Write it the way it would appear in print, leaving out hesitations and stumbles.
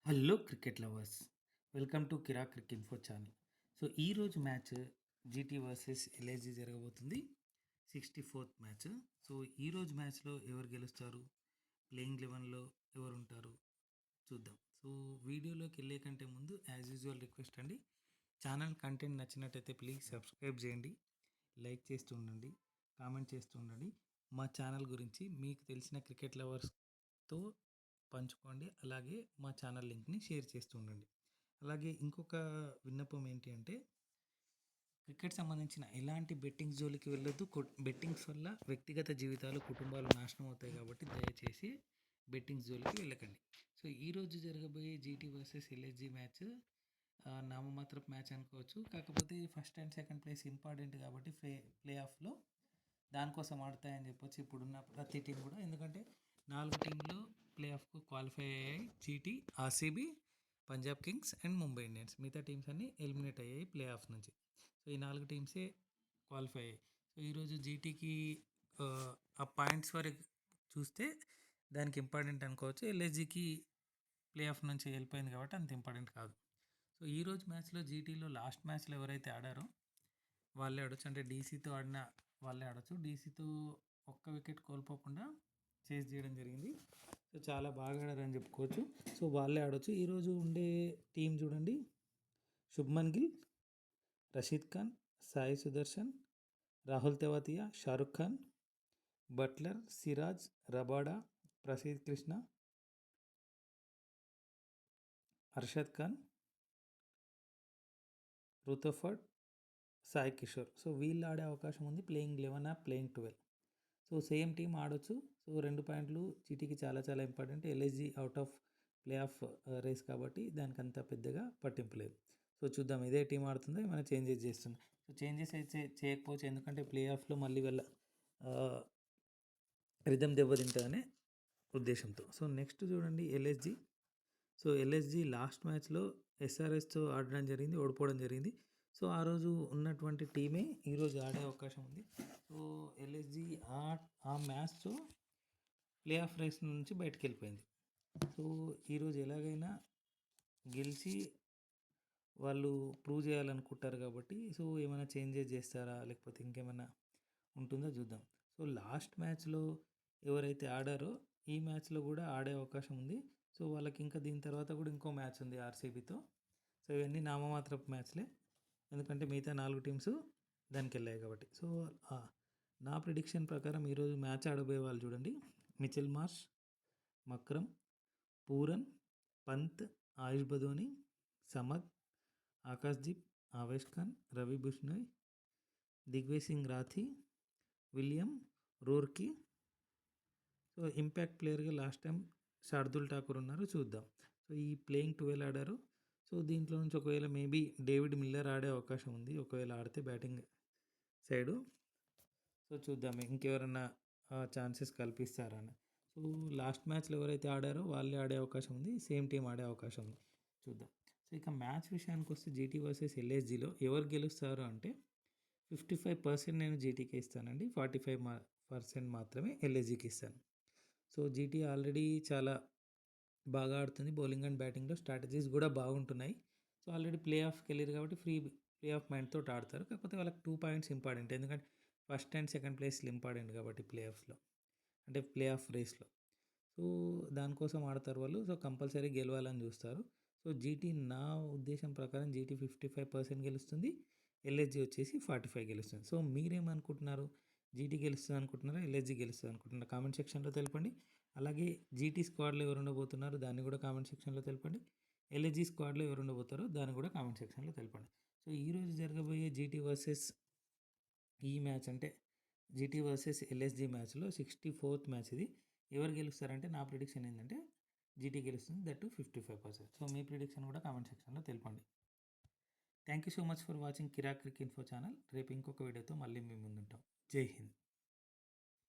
Hello cricket lovers, welcome to Kira cricket info channel. So ఈరోజు match GT versus LIG జరగబోతుంది. 64th match. So ఈరోజు మ్యాచ్లో ఎవరు గెలుస్తారు, ప్లేయింగ్ 11లో ఎవరు ఉంటారు చూద్దాం. సో వీడియోలోకి వెళ్ళే కంటే ముందు యాజ్ యూజువల్ రిక్వెస్ట్ అండి, ఛానల్ కంటెంట్ నచ్చినట్టయితే ప్లీజ్ సబ్స్క్రైబ్ చేయండి, లైక్ చేస్తూ ఉండండి, కామెంట్ చేస్తూ ఉండండి. మా ఛానల్ గురించి మీకు తెలిసిన క్రికెట్ లవర్స్తో పంచుకోండి. అలాగే మా ఛానల్ లింక్ని షేర్ చేస్తూ ఉండండి. అలాగే ఇంకొక విన్నపం ఏంటి అంటే, క్రికెట్ సంబంధించిన ఎలాంటి బెట్టింగ్స్ జోలికి వెళ్ళొద్దు. బెట్టింగ్స్ వల్ల వ్యక్తిగత జీవితాలు, కుటుంబాలు నాశనం అవుతాయి కాబట్టి దయచేసి బెట్టింగ్స్ జోలికి వెళ్ళకండి. సో ఈరోజు జరగబోయే జీటీ వర్సెస్ ఎల్ఎస్జీ మ్యాచ్ నామమాత్రపు మ్యాచ్ అనుకోవచ్చు. కాకపోతే first and second place important కాబట్టి ప్లే ఆఫ్లో దానికోసం ఆడతాయని చెప్పొచ్చు ఇప్పుడున్న ప్రతి టీం కూడా. ఎందుకంటే 4 టీంలు ప్లే ఆఫ్కు క్వాలిఫై అయ్యాయి. GT, RCB, Punjab Kings and Mumbai Indians. మిగతా టీమ్స్ అన్నీ ఎలిమినేట్ అయ్యాయి ప్లే ఆఫ్ నుంచి. సో ఈ 4 టీమ్సే క్వాలిఫై అయ్యాయి. సో ఈరోజు జీటీకి ఆ పాయింట్స్ వరకు చూస్తే దానికి ఇంపార్టెంట్ అనుకోవచ్చు. ఎల్ఎస్జీకి ప్లే ఆఫ్ నుంచి వెళ్ళిపోయింది కాబట్టి అంత ఇంపార్టెంట్ కాదు. సో ఈరోజు మ్యాచ్లో జీటీలో లాస్ట్ మ్యాచ్లో ఎవరైతే ఆడారో వాళ్ళే ఆడొచ్చు. అంటే డీసీతో ఆడిన వాళ్ళే ఆడొచ్చు. డీసీతో ఒక్క వికెట్ కోల్పోకుండా చేజ్ చేయడం జరిగింది. సో చాలా బాగా ఆడారని చెప్పుకోవచ్చు. సో వాళ్ళే ఆడొచ్చు. ఈరోజు ఉండే టీం చూడండి: Shubman Gill, Rashid Khan, Sai Sudharsan, Rahul Tewatia, Shahrukh Khan, Buttler, Siraj, Rabada, Prasidh Krishna, Arshad Khan, Rutherford, Sai Kishore. So వీళ్ళు ఆడే అవకాశం ఉంది. Playing 11 playing 12. So same team ఆడొచ్చు. సో 2 పాయింట్లు జీటీకి చాలా చాలా important. LSG out of play off race కాబట్టి దానికి అంత పెద్దగా పట్టింపు లేదు. సో చూద్దాం ఇదే టీం ఆడుతుందో ఏమైనా చేంజెస్ చేస్తుంది. సో చేంజెస్ అయితే చేయకపోవచ్చు, ఎందుకంటే ప్లే ఆఫ్లో మళ్ళీ వెళ్ళ రిధమ్ దెబ్బతింటుందనే ఉద్దేశంతో. సో నెక్స్ట్ చూడండి ఎల్ఎస్జీ. సో ఎల్ఎస్జీ లాస్ట్ మ్యాచ్లో ఎస్ఆర్ఎస్తో ఆడడం జరిగింది, ఓడిపోవడం జరిగింది. సో ఆ రోజు ఉన్నటువంటి టీమే ఈరోజు ఆడే అవకాశం ఉంది. సో ఎల్ఎస్జీ ఆ మ్యాచ్తో ప్లే ఆఫ్ రేస్ నుంచి బయటకు వెళ్ళిపోయింది. సో ఈరోజు ఎలాగైనా గెలిచి వాళ్ళు ప్రూవ్ చేయాలనుకుంటారు కాబట్టి సో ఏమైనా చేంజెస్ చేస్తారా లేకపోతే ఇంకేమైనా ఉంటుందో చూద్దాం. సో లాస్ట్ మ్యాచ్లో ఎవరైతే ఆడారో ఈ మ్యాచ్లో కూడా ఆడే అవకాశం ఉంది. సో వాళ్ళకి ఇంకా దీని తర్వాత కూడా ఇంకో మ్యాచ్ ఉంది ఆర్సీబీతో. సో ఇవన్నీ నామమాత్రపు మ్యాచ్లే, ఎందుకంటే మిగతా 4 టీమ్స్ దానికి వెళ్ళాయి కాబట్టి. సో నా ప్రిడిక్షన్ ప్రకారం ఈరోజు మ్యాచ్ ఆడబోయే వాళ్ళు చూడండి: Mitchell Marsh, Markram, Pooran, Pant, Ayush Badoni, Samad, Akashdeep, Avesh Khan, Ravi Bishnoi, Digvijay Singh Rathi, William, Rourke. So impact ప్లేయర్గా లాస్ట్ టైం శార్దుల్ ఠాకూర్ ఉన్నారు, చూద్దాం. సో ఈ ప్లేయింగ్ 12 ఆడారు. సో దీంట్లో నుంచి ఒకవేళ మేబీ డేవిడ్ మిల్లర్ ఆడే అవకాశం ఉంది, ఒకవేళ ఆడితే బ్యాటింగ్ సైడు. సో చూద్దాం ఇంకెవరన్నా ఛాన్సెస్ కల్పిస్తారని. సో లాస్ట్ మ్యాచ్లో ఎవరైతే ఆడారో వాళ్ళే ఆడే అవకాశం ఉంది, సేమ్ టీం ఆడే అవకాశం ఉంది, చూద్దాం. సో ఇక మ్యాచ్ విషయానికి వస్తే జీటీ వర్సెస్ ఎల్ఎస్జీలో ఎవరు గెలుస్తారు అంటే 55% నేను జీటీకి ఇస్తానండి, 45% మాత్రమే ఎల్ఎస్జీకి ఇస్తాను. సో జీటీ ఆల్రెడీ చాలా బాగా ఆడుతుంది. బౌలింగ్ అండ్ బ్యాటింగ్లో స్ట్రాటజీస్ కూడా బాగుంటున్నాయి. సో ఆల్రెడీ ప్లే ఆఫ్కి వెళ్ళారు కాబట్టి ప్లే ఆఫ్ మైండ్తో ఆడతారు. కాకపోతే వాళ్ళకి 2 పాయింట్స్ ఇంపార్టెంట్, ఎందుకంటే ఫస్ట్ అండ్ సెకండ్ ప్లేస్లు ఇంపార్టెంట్ కాబట్టి ప్లే ఆఫ్లో, అంటే ప్లే ఆఫ్ రేస్లో. సో దానికోసం ఆడతారు వాళ్ళు. సో కంపల్సరీ గెలవాలని చూస్తారు. సో జీటీ నా ఉద్దేశం ప్రకారం జీటీ 55% గెలుస్తుంది, ఎల్ఎస్జీ వచ్చేసి 45 గెలుస్తుంది. సో మీరేమనుకుంటున్నారు? జీటీ గెలుస్తుంది అనుకుంటున్నారా, ఎల్ఎస్జీ గెలుస్తుంది అనుకుంటున్నారా? కామెంట్ సెక్షన్లో తెలపండి. అలాగే జీటీ స్క్వాడ్లో ఎవరు ఉండబోతున్నారు దాన్ని కూడా కామెంట్ సెక్షన్లో తెలపండి. ఎల్ఎస్జీ స్క్వాడ్లో ఎవరు ఉండబోతారో దాన్ని కూడా కామెంట్ సెక్షన్లో తెలపండి. సో ఈరోజు జరగబోయే జీటీ వర్సెస్ ఈ మ్యాచ్ అంటే జీటీ వర్సెస్ ఎల్ఎస్జీ మ్యాచ్లో 64th మ్యాచ్ ఇది. ఎవరు గెలుస్తారంటే నా ప్రిడిక్షన్ ఏంటంటే జీటీ గెలుస్తుంది, దట్ 55%. సో మీ ప్రిడిక్షన్ కూడా కామెంట్ సెక్షన్లో తెలపండి. Thank you so much for watching Kira cricket info channel. రేపు ఇంకొక వీడియోతో మళ్ళీ మీ ముందుంటాం. జై హింద్.